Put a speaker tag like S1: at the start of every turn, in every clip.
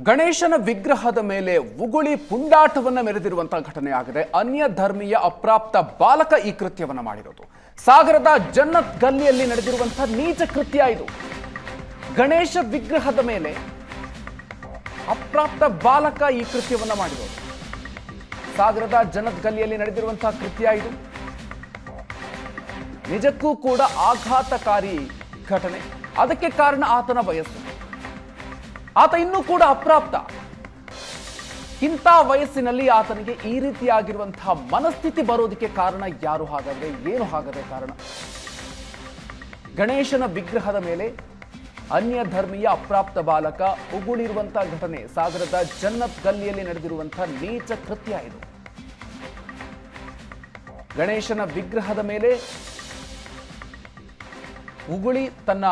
S1: ಗಣೇಶನ ವಿಗ್ರಹದ ಮೇಲೆ ಉಗುಳಿ ಪುಂಡಾಟವನ್ನ ಮೆರೆದಿರುವಂತಹ ಘಟನೆ ಆಗಿದೆ. ಅನ್ಯ ಧರ್ಮೀಯ ಅಪ್ರಾಪ್ತ ಬಾಲಕ ಈ ಕೃತ್ಯವನ್ನ ಮಾಡಿರೋದು. ಸಾಗರದ ಜನ್ನತ್ ಗಲ್ಲಿಯಲ್ಲಿ ನಡೆದಿರುವಂತಹ ನೀಚ ಕೃತ್ಯ ಇದು. ಗಣೇಶ ವಿಗ್ರಹದ ಮೇಲೆ ಅಪ್ರಾಪ್ತ ಬಾಲಕ ಈ ಕೃತ್ಯವನ್ನ ಮಾಡಿರೋದು. ಸಾಗರದ ಜನ್ನತ್ ಗಲ್ಲಿಯಲ್ಲಿ ನಡೆದಿರುವಂತಹ ಕೃತ್ಯ ಇದು. ನಿಜಕ್ಕೂ ಕೂಡ ಆಘಾತಕಾರಿ ಘಟನೆ. ಅದಕ್ಕೆ ಕಾರಣ ಆತನ ವಯಸ್ಸು. ಆತ ಇನ್ನೂ ಕೂಡ ಅಪ್ರಾಪ್ತ. ಇಂಥ ವಯಸ್ಸಿನಲ್ಲಿ ಆತನಿಗೆ ಈ ರೀತಿಯಾಗಿರುವಂತಹ ಮನಸ್ಥಿತಿ ಬರೋದಕ್ಕೆ ಕಾರಣ ಯಾರು? ಹಾಗಾದ್ರೆ ಏನು ಹಾಗಾದ್ರೆ ಕಾರಣ? ಗಣೇಶನ ವಿಗ್ರಹದ ಮೇಲೆ ಅನ್ಯ ಧರ್ಮೀಯ ಅಪ್ರಾಪ್ತ ಬಾಲಕ ಉಗುಳಿರುವಂತಹ ಘಟನೆ ಸಾಗರದ ಜನ್ನತ್ ಗಲ್ಲಿಯಲ್ಲಿ ನಡೆದಿರುವಂತಹ ನೀಚ ಕೃತ್ಯ ಇದು. ಗಣೇಶನ ವಿಗ್ರಹದ ಮೇಲೆ ಉಗುಳಿ ತನ್ನ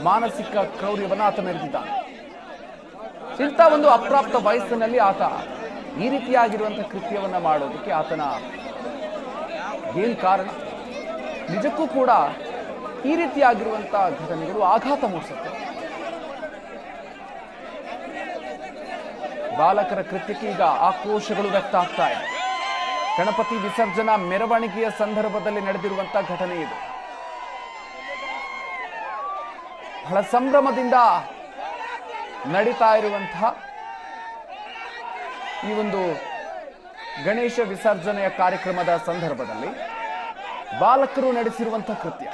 S1: ಮಾನಸಿಕ ಕ್ರೌರ್ಯವನ್ನು ಆತ ಮೆರೆದಿದ್ದಾನೆ. ಇಂಥ ಒಂದು ಅಪ್ರಾಪ್ತ ವಯಸ್ಸಿನಲ್ಲಿ ಆತ ಈ ರೀತಿಯಾಗಿರುವಂತಹ ಕೃತ್ಯವನ್ನ ಮಾಡೋದಕ್ಕೆ ಆತನ ಏನ್ ಕಾರಣ? ನಿಜಕ್ಕೂ ಕೂಡ ಈ ರೀತಿಯಾಗಿರುವಂತಹ ಘಟನೆಗಳು ಆಘಾತ ಮೂಡಿಸುತ್ತೆ. ಬಾಲಕರ ಕೃತ್ಯಕ್ಕೆ ಈಗ ಆಕ್ರೋಶಗಳು ವ್ಯಕ್ತ ಆಗ್ತಾ ಇದೆ. ಗಣಪತಿ ವಿಸರ್ಜನಾ ಮೆರವಣಿಗೆಯ ಸಂದರ್ಭದಲ್ಲಿ ನಡೆದಿರುವಂತಹ ಘಟನೆ ಇದು. ಬಹಳ ಸಂಭ್ರಮದಿಂದ ನಡೀತಾ ಇರುವಂತಹ ಈ ಒಂದು ಗಣೇಶ ವಿಸರ್ಜನೆಯ ಕಾರ್ಯಕ್ರಮದ ಸಂದರ್ಭದಲ್ಲಿ ಬಾಲಕರು ನಡೆಸಿರುವಂತಹ ಕೃತ್ಯ.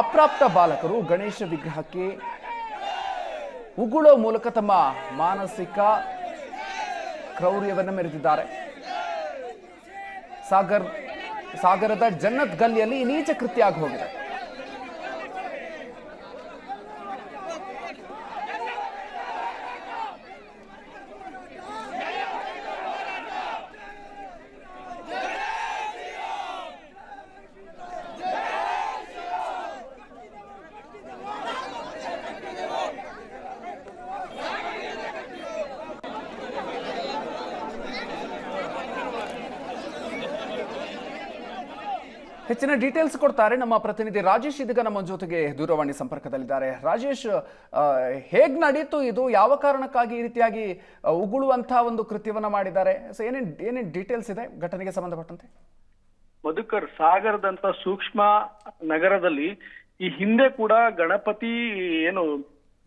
S1: ಅಪ್ರಾಪ್ತ ಬಾಲಕರು ಗಣೇಶ ವಿಗ್ರಹಕ್ಕೆ ಉಗುಳೋ ಮೂಲಕ ತಮ್ಮ ಮಾನಸಿಕ ಕ್ರೌರ್ಯವನ್ನು ಮೆರೆದಿದ್ದಾರೆ. ಸಾಗರದ ಜನ್ನತ್ ಗಲ್ಲಿಯಲ್ಲಿ ನೀಚ ಕೃತ್ಯ ಆಗಿ ಹೋಗಿದೆ. ಹೆಚ್ಚಿನ ಡೀಟೇಲ್ಸ್ ಕೊಡ್ತಾರೆ ನಮ್ಮ ಪ್ರತಿನಿಧಿ ರಾಜೇಶ್. ಇದೀಗ ನಮ್ಮ ಜೊತೆಗೆ ದೂರವಾಣಿ ಸಂಪರ್ಕದಲ್ಲಿದ್ದಾರೆ. ರಾಜೇಶ್, ಹೇಗ್ ನಡೀತು ಇದು? ಯಾವ ಕಾರಣಕ್ಕಾಗಿ ಈ ರೀತಿಯಾಗಿ ಉಗುಳುವಂತಹ ಒಂದು ಕೃತ್ಯವನ್ನ ಮಾಡಿದ್ದಾರೆ? ಸೊ ಏನೇನ್ ಡೀಟೇಲ್ಸ್ ಇದೆ ಘಟನೆಗೆ ಸಂಬಂಧಪಟ್ಟಂತೆ?
S2: ಮಧುಕರ್, ಸಾಗರದಂತ ಸೂಕ್ಷ್ಮ ನಗರದಲ್ಲಿ ಈ ಹಿಂದೆ ಕೂಡ ಗಣಪತಿ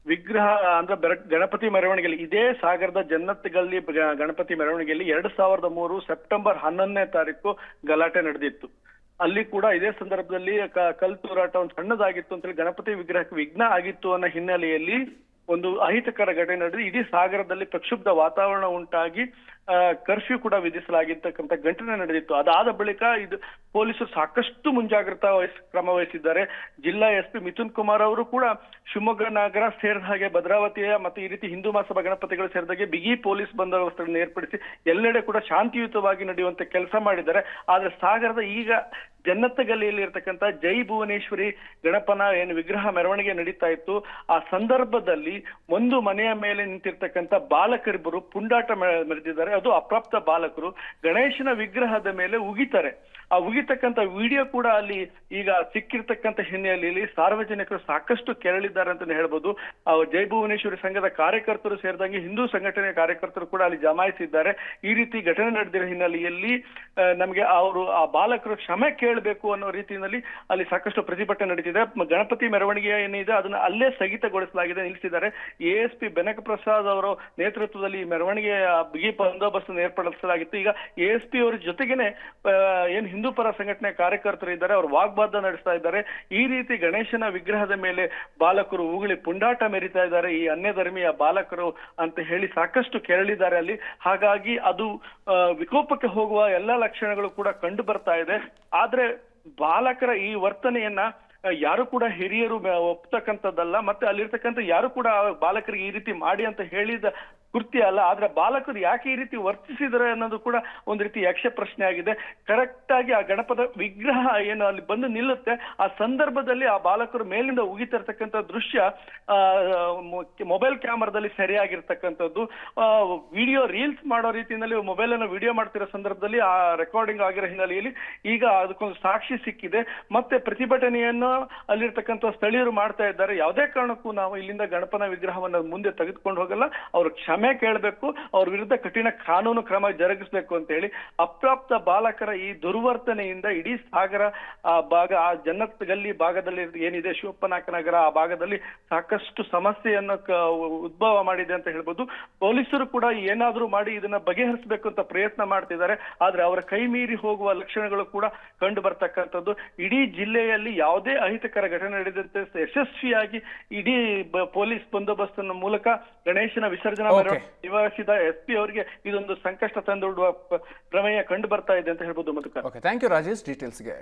S2: ವಿಗ್ರಹ ಅಂದ್ರೆ ಗಣಪತಿ ಮೆರವಣಿಗೆಯಲ್ಲಿ ಇದೇ ಸಾಗರದ ಜನ್ನತ್ ಗಲ್ಲಿ ಗಣಪತಿ ಮೆರವಣಿಗೆಯಲ್ಲಿ 2003 ಸೆಪ್ಟೆಂಬರ್ 11ನೇ ತಾರೀಕು ಗಲಾಟೆ ನಡೆದಿತ್ತು. ಅಲ್ಲಿ ಕೂಡ ಇದೇ ಸಂದರ್ಭದಲ್ಲಿ ಕಲ್ ತೂರಾಟ ಒಂದು ಸಣ್ಣದಾಗಿತ್ತು ಅಂತೇಳಿ ಗಣಪತಿ ವಿಗ್ರಹಕ್ಕೆ ವಿಘ್ನ ಆಗಿತ್ತು ಅನ್ನೋ ಹಿನ್ನೆಲೆಯಲ್ಲಿ ಒಂದು ಅಹಿತಕರ ಘಟನೆ ನಡೆದು ಇಡೀ ಸಾಗರದಲ್ಲಿ ಪ್ರಕ್ಷುಬ್ಧ ವಾತಾವರಣ ಉಂಟಾಗಿ ಕರ್ಫ್ಯೂ ಕೂಡ ವಿಧಿಸಲಾಗಿರ್ತಕ್ಕಂಥ ಘಟನೆ ನಡೆದಿತ್ತು. ಅದಾದ ಬಳಿಕ ಇದು ಪೊಲೀಸರು ಸಾಕಷ್ಟು ಮುಂಜಾಗ್ರತಾ ಕ್ರಮ ವಹಿಸಿದ್ದಾರೆ. ಜಿಲ್ಲಾ ಎಸ್ಪಿ ಮಿಥುನ್ ಕುಮಾರ್ ಅವರು ಕೂಡ ಶಿವಮೊಗ್ಗ ನಗರ ಸೇರಿದ ಹಾಗೆ ಭದ್ರಾವತಿಯ ಮತ್ತು ಈ ರೀತಿ ಹಿಂದೂ ಮಹಾಸಭಾ ಗಣಪತಿಗಳು ಸೇರಿದಾಗೆ ಬಿಗಿ ಪೊಲೀಸ್ ಬಂದೋಬಸ್ತನ್ನು ಏರ್ಪಡಿಸಿ ಎಲ್ಲೆಡೆ ಕೂಡ ಶಾಂತಿಯುತವಾಗಿ ನಡೆಯುವಂತೆ ಕೆಲಸ ಮಾಡಿದ್ದಾರೆ. ಆದ್ರೆ ಸಾಗರದ ಈಗ ಜನ್ನತ್ ಗಲ್ಲಿಯಲ್ಲಿ ಇರ್ತಕ್ಕಂಥ ಜೈ ಭುವನೇಶ್ವರಿ ಗಣಪನ ವಿಗ್ರಹ ಮೆರವಣಿಗೆ ನಡೀತಾ ಇತ್ತು. ಆ ಸಂದರ್ಭದಲ್ಲಿ ಒಂದು ಮನೆಯ ಮೇಲೆ ನಿಂತಿರ್ತಕ್ಕಂಥ ಬಾಲಕರಿಬ್ಬರು ಪುಂಡಾಟ ಮೆರೆದಿದ್ದಾರೆ. ಅದು ಅಪ್ರಾಪ್ತ ಬಾಲಕರು ಗಣೇಶನ ವಿಗ್ರಹದ ಮೇಲೆ ಉಗಿತಾರೆ. ಆ ಉಗಿತಕ್ಕಂಥ ವಿಡಿಯೋ ಕೂಡ ಅಲ್ಲಿ ಈಗ ಸಿಕ್ಕಿರ್ತಕ್ಕಂಥ ಹಿನ್ನೆಲೆಯಲ್ಲಿ ಸಾರ್ವಜನಿಕರು ಸಾಕಷ್ಟು ಕೆರಳಿದ್ದಾರೆ ಅಂತ ಹೇಳ್ಬೋದು. ಜೈ ಭುವನೇಶ್ವರಿ ಸಂಘದ ಕಾರ್ಯಕರ್ತರು ಸೇರಿದಂಗೆ ಹಿಂದೂ ಸಂಘಟನೆಯ ಕಾರ್ಯಕರ್ತರು ಕೂಡ ಅಲ್ಲಿ ಜಮಾಯಿಸಿದ್ದಾರೆ. ಈ ರೀತಿ ಘಟನೆ ನಡೆದಿರೋ ಹಿನ್ನೆಲೆಯಲ್ಲಿ ನಮಗೆ ಅವರು ಆ ಬಾಲಕರು ಕ್ಷಮೆ ಕೇಳಬೇಕು ಅನ್ನೋ ರೀತಿಯಲ್ಲಿ ಅಲ್ಲಿ ಸಾಕಷ್ಟು ಪ್ರತಿಭಟನೆ ನಡೀತಿದೆ. ಗಣಪತಿ ಮೆರವಣಿಗೆ ಏನಿದೆ ಅದನ್ನ ಅಲ್ಲೇ ಸ್ಥಗಿತಗೊಳಿಸಲಾಗಿದೆ, ನಿಲ್ಲಿಸಿದ್ದಾರೆ. ಎಎಸ್ಪಿ ಬೆನಕ ಪ್ರಸಾದ್ ಅವರ ನೇತೃತ್ವದಲ್ಲಿ ಮೆರವಣಿಗೆ ಬಿಗಿ ಬಂದೋಬಸ್ತ್ ಏರ್ಪಡಿಸಲಾಗಿತ್ತು. ಈಗ ಎಎಸ್ಪಿ ಅವರ ಜೊತೆಗೇನೆ ಹಿಂದೂ ಪರ ಸಂಘಟನೆ ಕಾರ್ಯಕರ್ತರು ಇದ್ದಾರೆ, ಅವರು ವಾಗ್ವಾದ ನಡೆಸ್ತಾ ಇದ್ದಾರೆ. ಈ ರೀತಿ ಗಣೇಶನ ವಿಗ್ರಹದ ಮೇಲೆ ಬಾಲಕರು ಉಗುಳಿ ಪುಂಡಾಟ ಮೆರಿತಾ ಇದ್ದಾರೆ, ಈ ಅನ್ಯ ಧರ್ಮೀಯ ಬಾಲಕರು ಅಂತ ಹೇಳಿ ಸಾಕಷ್ಟು ಕೆರಳಿದ್ದಾರೆ ಅಲ್ಲಿ. ಹಾಗಾಗಿ ಅದು ವಿಕೋಪಕ್ಕೆ ಹೋಗುವ ಎಲ್ಲಾ ಲಕ್ಷಣಗಳು ಕೂಡ ಕಂಡು ಬರ್ತಾ ಇದೆ. ಆದ್ರೆ ಬಾಲಕರ ಈ ವರ್ತನೆಯನ್ನ ಯಾರು ಕೂಡ ಹಿರಿಯರು ಒಪ್ತಕ್ಕಂಥದ್ದಲ್ಲ. ಮತ್ತೆ ಅಲ್ಲಿರ್ತಕ್ಕಂಥ ಯಾರು ಕೂಡ ಬಾಲಕರಿಗೆ ಈ ರೀತಿ ಮಾಡಿ ಅಂತ ಹೇಳಿದ ಕೃತ್ಯ ಅಲ್ಲ. ಆದ್ರೆ ಬಾಲಕರು ಯಾಕೆ ಈ ರೀತಿ ವರ್ತಿಸಿದರೆ ಅನ್ನೋದು ಕೂಡ ಒಂದು ರೀತಿ ಯಕ್ಷ ಪ್ರಶ್ನೆ ಆಗಿದೆ. ಕರೆಕ್ಟ್ ಆಗಿ ಆ ಗಣಪದ ವಿಗ್ರಹ ಏನು ಅಲ್ಲಿ ಬಂದು ನಿಲ್ಲುತ್ತೆ, ಆ ಸಂದರ್ಭದಲ್ಲಿ ಆ ಬಾಲಕರು ಮೇಲಿಂದ ಉಗಿತಿರ್ತಕ್ಕಂಥ ದೃಶ್ಯ ಮೊಬೈಲ್ ಕ್ಯಾಮರಾದಲ್ಲಿ ಸರಿಯಾಗಿರ್ತಕ್ಕಂಥದ್ದು. ವಿಡಿಯೋ ರೀಲ್ಸ್ ಮಾಡೋ ರೀತಿಯಲ್ಲಿ ಮೊಬೈಲ್ ಅನ್ನು ವಿಡಿಯೋ ಮಾಡ್ತಿರೋ ಸಂದರ್ಭದಲ್ಲಿ ಆ ರೆಕಾರ್ಡಿಂಗ್ ಆಗಿರೋ ಹಿನ್ನೆಲೆಯಲ್ಲಿ ಈಗ ಅದಕ್ಕೊಂದು ಸಾಕ್ಷಿ ಸಿಕ್ಕಿದೆ. ಮತ್ತೆ ಪ್ರತಿಭಟನೆಯನ್ನು ಅಲ್ಲಿರ್ತಕ್ಕಂಥ ಸ್ಥಳೀಯರು ಮಾಡ್ತಾ ಇದ್ದಾರೆ. ಯಾವುದೇ ಕಾರಣಕ್ಕೂ ನಾವು ಇಲ್ಲಿಂದ ಗಣಪನ ವಿಗ್ರಹವನ್ನು ಮುಂದೆ ತೆಗೆದುಕೊಂಡು ಹೋಗಲ್ಲ, ಅವ್ರು ಕ್ಷಮೆ ಕೇಳಬೇಕು, ಅವ್ರ ವಿರುದ್ಧ ಕಠಿಣ ಕಾನೂನು ಕ್ರಮ ಜರುಗಿಸಬೇಕು ಅಂತ ಹೇಳಿ ಅಪ್ರಾಪ್ತ ಬಾಲಕರ ಈ ದುರ್ವರ್ತನೆಯಿಂದ ಇಡೀ ಸಾಗರ ಭಾಗ, ಆ ಜನ್ನತ್ ಗಲ್ಲಿ ಭಾಗದಲ್ಲಿ ಏನಿದೆ ಶಿವಪ್ಪನಾಯಕ ನಗರ, ಆ ಭಾಗದಲ್ಲಿ ಸಾಕಷ್ಟು ಸಮಸ್ಯೆಯನ್ನು ಉದ್ಭವ ಮಾಡಿದೆ ಅಂತ ಹೇಳ್ಬೋದು. ಪೊಲೀಸರು ಕೂಡ ಏನಾದ್ರೂ ಮಾಡಿ ಇದನ್ನ ಬಗೆಹರಿಸಬೇಕು ಅಂತ ಪ್ರಯತ್ನ ಮಾಡ್ತಿದ್ದಾರೆ. ಆದ್ರೆ ಅವರ ಕೈ ಮೀರಿ ಹೋಗುವ ಲಕ್ಷಣಗಳು ಕೂಡ ಕಂಡು ಬರ್ತಕ್ಕಂಥದ್ದು. ಇಡೀ ಜಿಲ್ಲೆಯಲ್ಲಿ ಯಾವುದೇ ಅಹಿತಕರ ಘಟನೆ ನಡೆದಂತೆ ಯಶಸ್ವಿಯಾಗಿ ಇಡೀ ಪೊಲೀಸ್ ಬಂದೋಬಸ್ತ್ ಮೂಲಕ ಗಣೇಶನ ವಿಸರ್ಜನಾ ನಿವಾರಿಸಿದ SP ಅವರಿಗೆ ಇದೊಂದು ಸಂಕಷ್ಟ ತಂದೊಡ್ಡುವ ಪ್ರಮೇಯ ಕಂಡು ಬರ್ತಾ ಇದೆ ಅಂತ ಹೇಳ್ಬೋದು. ಮಧುಕರ್,
S1: ಥ್ಯಾಂಕ್ ಯು ರಾಜೇಶ್ ಡೀಟೇಲ್ಸ್ಗೆ.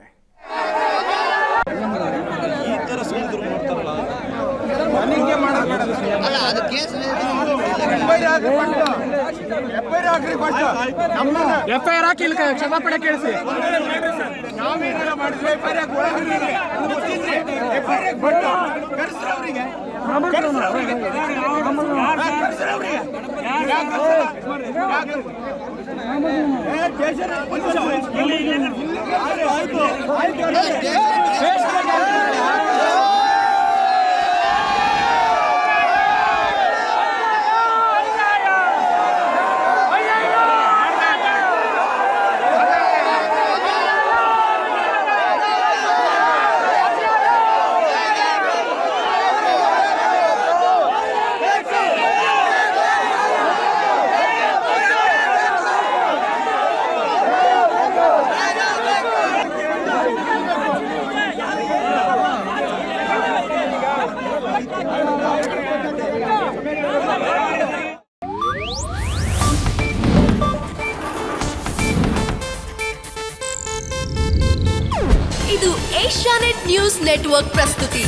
S3: FIR ಹಾಕಿ ಕ್ಷಮಾಪಣೆ ಕೇಳಿಸಿ.
S4: ಇದು ಏಷ್ಯಾನೆಟ್ ನ್ಯೂಸ್ ನೆಟ್ವರ್ಕ್ ಪ್ರಸ್ತುತಿ.